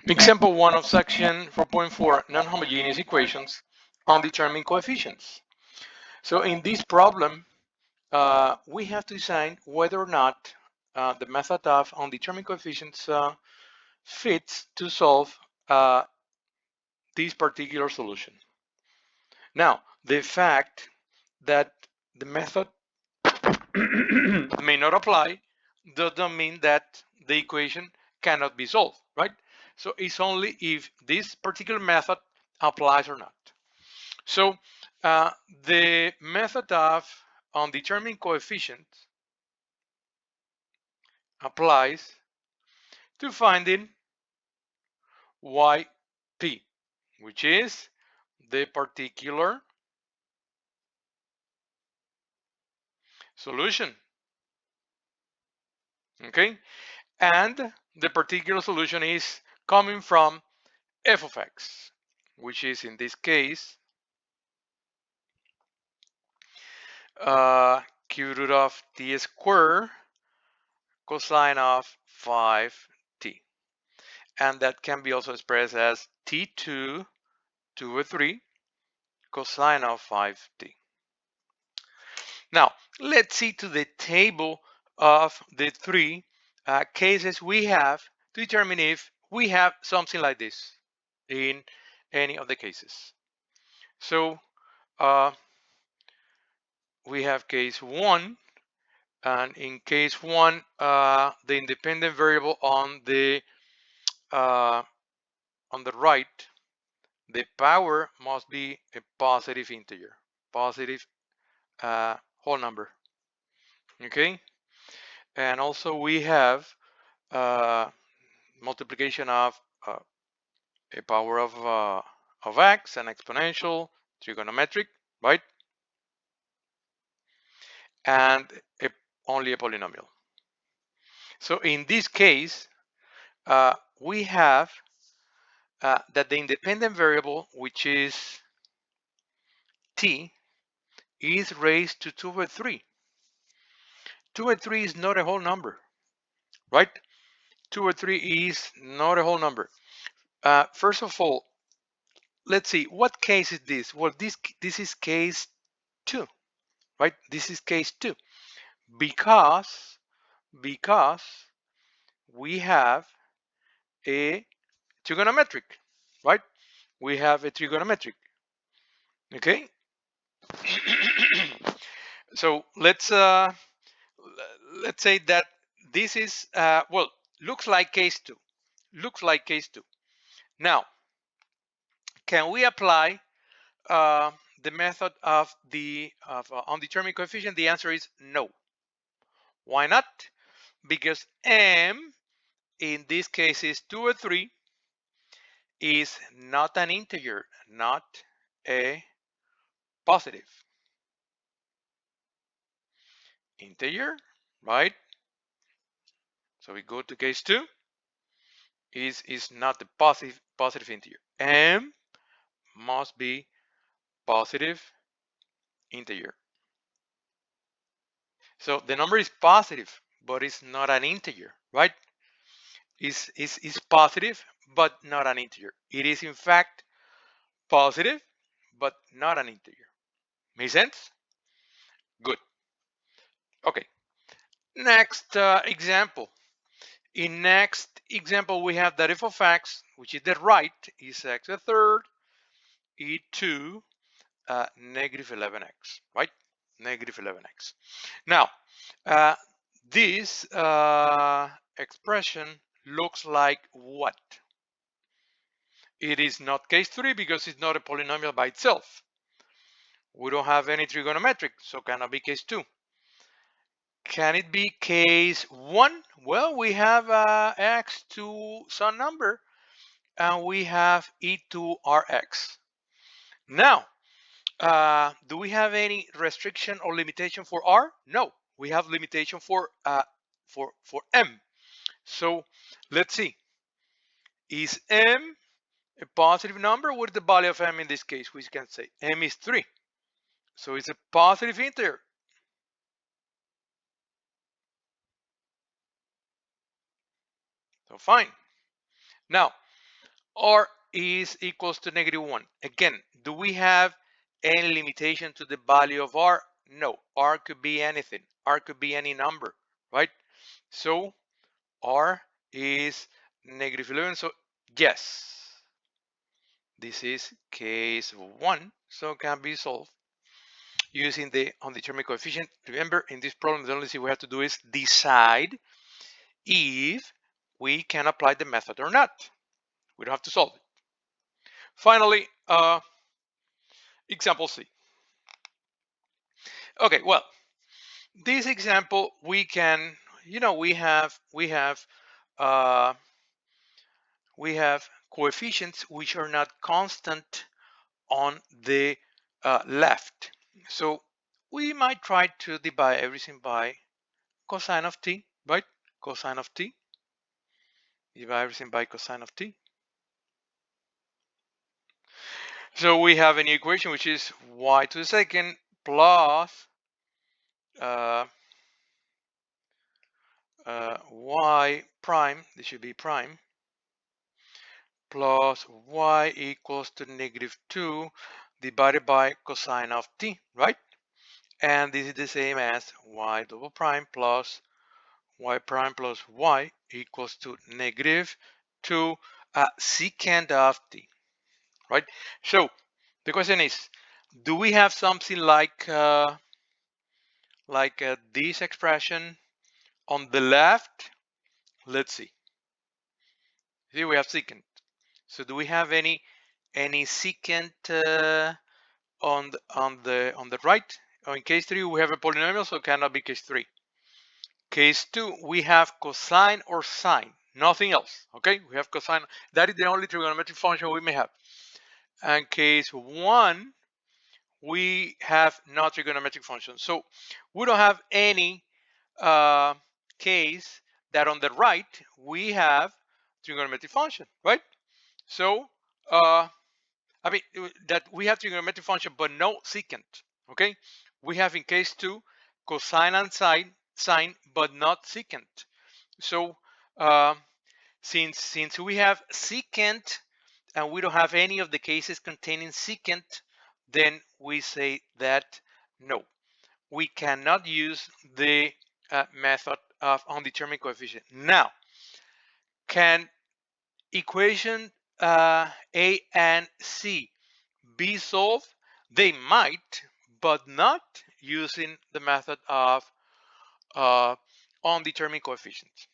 Example 1 of section 4.4, non-homogeneous equations, undetermined coefficients. So in this problem, we have to decide whether or not the method of undetermined coefficients fits to solve this particular solution. Now, the fact that the method may not apply does not mean that the equation cannot be solved, right? So it's only if this particular method applies or not. So the method of undetermined coefficient applies to finding yp, which is the particular solution. Okay, and the particular solution is coming from f of x, which is in this case cube root of t squared cosine of 5t, and that can be also expressed as t2 2 over 3 cosine of 5t. Now let's see to the table of the three cases we have to determine if we have something like this in any of the cases. So we have case 1, and in case 1 the independent variable on the right, the power must be a positive integer, positive whole number. Okay, and also we have multiplication of a power of x, an exponential, trigonometric, right? And only a polynomial. So in this case, we have that the independent variable, which is t, is raised to 2 over 3. 2 over 3 is not a whole number, right? 2 over 3 is not a whole number. First of all, let's see, what case is this? Well, this is case 2, right? This is case 2 because we have a trigonometric, right? We have a trigonometric, okay? So let's say that this is well, looks like case 2. Looks like case 2. Now, can we apply the method of the undetermined coefficient? The answer is no. Why not? Because m in this case is 2 or 3 is not an integer, not a positive integer, right? So we go to case 2, is not the positive integer. M must be positive integer. So the number is positive, but it's not an integer, right? Is positive, but not an integer. It is in fact positive, but not an integer. Make sense? Good. Okay. Next example. In next example, we have that f of x, which is the right, is x a third e2 negative 11x, right? Negative 11x. Now, this expression looks like what? It is not case 3 because it's not a polynomial by itself. We don't have any trigonometric, so cannot be case 2. Can it be case 1? Well, we have x to some number, and we have e2rx. Now, do we have any restriction or limitation for r? No, we have limitation for m. So let's see. Is m a positive number? What is the value of m in this case? We can say m is 3. So it's a positive integer. So fine. Now, R is equals to -1. Again, do we have any limitation to the value of R? No, R could be anything. R could be any number, right? So R is -11. So yes, this is case 1. So it can be solved using the undetermined coefficient. Remember, in this problem, the only thing we have to do is decide if we can apply the method or not. We don't have to solve it. Finally, example C. Okay, well, this example we can, uh, we have coefficients which are not constant on the left. So we might try to divide everything by cosine of t, right? Cosine of t. Divide everything by cosine of t. So we have a new equation which is y to the second plus uh, y prime, this should be prime, plus y equals to -2 divided by cosine of t, right? And this is the same as y double prime plus y prime plus y equals to -2 secant of t, right? So the question is, do we have something like this expression on the left? Let's see. Here we have secant. So do we have any secant on the right? In case 3 we have a polynomial, so it cannot be case 3. Case 2 we have cosine or sine, nothing else. Okay, we have cosine. That is the only trigonometric function we may have. And case 1 we have no trigonometric function. So we don't have any case that on the right we have trigonometric function, right? So I mean that we have trigonometric function but no secant. Okay, we have in case 2 cosine and sine but not secant. So since we have secant and we don't have any of the cases containing secant, then we say that no, we cannot use the method of undetermined coefficient. Now, can equation A and C be solved? They might, but not using the method of undetermined coefficients.